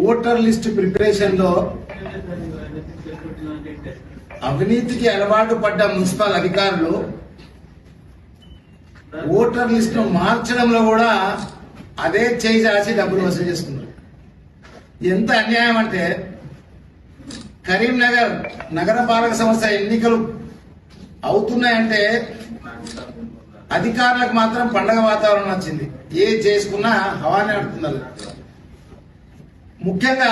Voter list preparation లో అవినీతికి అలవాటు పడ్డ మున్సిపల్ అధికారులు ఓటర్ లిస్ట్ ను మార్చడంలో కూడా అదే చేయి చాచి డబ్బులు వసూలు చేసుకున్నారు. ఎంత అన్యాయం అంటే కరీంనగర్ నగరపాలక సంస్థ ఎన్నికలు అవుతున్నాయంటే అధికారులకు మాత్రం పండగ వాతావరణం వచ్చింది. ఏ చేసుకున్నా హవానే నడుతున్నారు. ముఖ్యంగా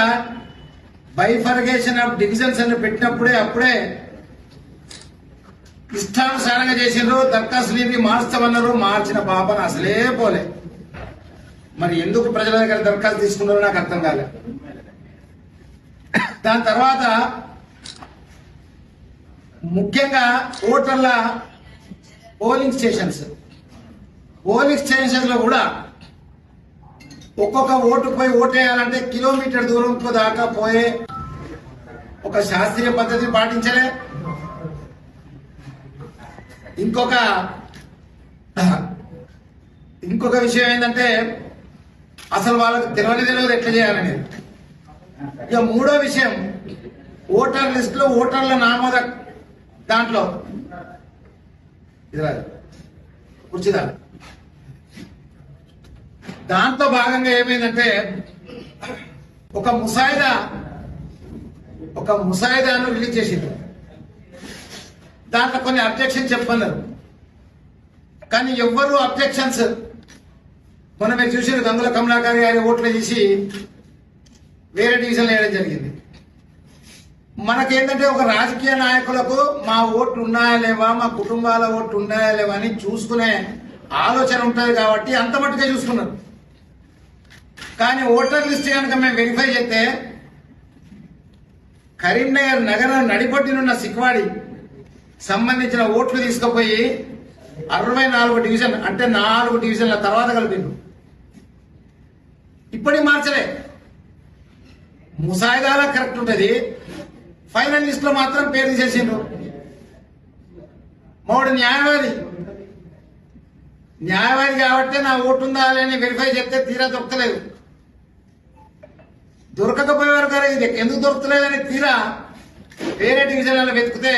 బైఫర్గేషన్ ఆఫ్ డివిజన్స్ అని పెట్టినప్పుడే అప్పుడే ఇష్టానుసారంగా చేసిండ్రు. దరఖాస్తులు మార్చమన్నారు, మార్చిన పాపన అసలే పోలే. మరి ఎందుకు ప్రజల దగ్గర దరఖాస్తు తీసుకున్నారో నాకు అర్థం కాలే. దాని తర్వాత ముఖ్యంగా ఓటర్ల పోలింగ్ స్టేషన్స్ లో కూడా ఒక్కొక్క ఓటు పోయి ఓటేయాలంటే కిలోమీటర్ దూరం దాకా పోయే ఒక శాస్త్రీయ పద్ధతిని పాటించలే. ఇంకొక విషయం ఏంటంటే అసలు వాళ్ళకి తెలియదు ఎట్లా చేయాలనేది. ఇక మూడో విషయం ఓటర్ లిస్ట్ లో ఓటర్ల నామోద దాంట్లో కూర్చుదా దాంతో భాగంగా ఏమైందంటే ఒక ముసాయిదాను రిలీజ్ చేసింది. దాంట్లో కొన్ని అబ్జెక్షన్ చెప్పన్నారు. కానీ ఎవ్వరూ అబ్జెక్షన్స్ మొన్న మీరు చూసిన గంగుల కమలాకర్ గారి ఓట్లు తీసి వేరే డివిజన్ వేయడం జరిగింది. మనకేంటంటే ఒక రాజకీయ నాయకులకు మా ఓట్లు ఉన్నాయా లేవా, మా కుటుంబాల ఓట్లు ఉన్నాయా లేవా అని చూసుకునే ఆలోచన ఉంటుంది కాబట్టి అంత మట్టుకే చూసుకున్నారు. కానీ ఓటర్ లిస్ట్ కనుక మేము వెరిఫై చేస్తే కరీంనగర్ నగర నడిపొట్టినున్న సిక్వాడి సంబంధించిన ఓట్లు తీసుకుపోయి 64 డివిజన్ అంటే 4 డివిజన్ల తర్వాత కలిపిండు. ఇప్పటికి మార్చలే. ముసాయిదాల కరెక్ట్ ఉంటుంది, ఫైనల్ లిస్ట్ లో మాత్రం పేరు తీసేసిండ్రు. మోడు న్యాయవాది కాబట్టి నా ఓటు ఉందా అని వెరిఫై చేస్తే తీరా దొరకలేదు. దొరకకపోయేవారు కదా ఇది ఎందుకు దొరకలేదని తీరా వేరే డివిజన్లలో వెతికితే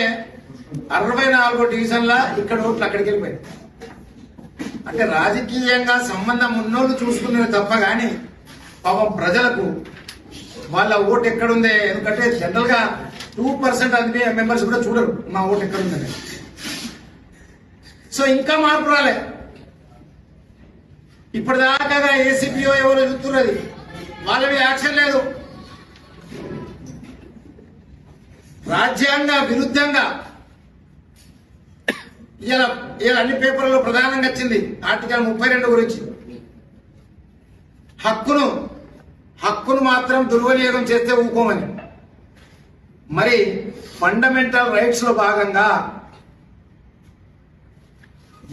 64 డివిజన్ల ఇక్కడ ఓట్లు అక్కడికి వెళ్ళిపోయాయి. అంటే రాజకీయంగా సంబంధం ఉన్నోళ్ళు చూసుకునేది తప్ప కానీ పాపం ప్రజలకు వాళ్ళ ఓటు ఎక్కడుందే. ఎందుకంటే జనరల్ గా 2% అది మెంబర్స్ కూడా చూడరు మా ఓటు ఎక్కడుందని. సో ఇంకా మార్పు రాలే. ఇప్పటిదాకా ఏసీపీఓ ఎవరో చూస్తున్నది, వాళ్ళవి యాక్షన్ లేదు. రాజ్యాంగ విరుద్ధంగా ఇలా అన్ని పేపర్లలో ప్రధానంగా వచ్చింది ఆర్టికల్ 32 గురించి. హక్కును మాత్రం దుర్వినియోగం చేస్తే ఊకోమని. మరి ఫండమెంటల్ రైట్స్ లో భాగంగా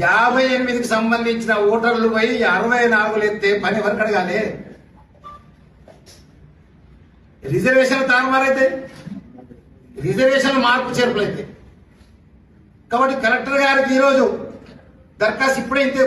58కి సంబంధించిన ఓటర్లు పోయి 64 ఎత్తే పని ఎవరికి అడగాలి? రిజర్వేషన్ తారుమారైతే, రిజర్వేషన్ మార్పు చేర్పులైతే. కాబట్టి కలెక్టర్ గారికి ఈరోజు దరఖాస్తు ఇప్పుడే ఇంతే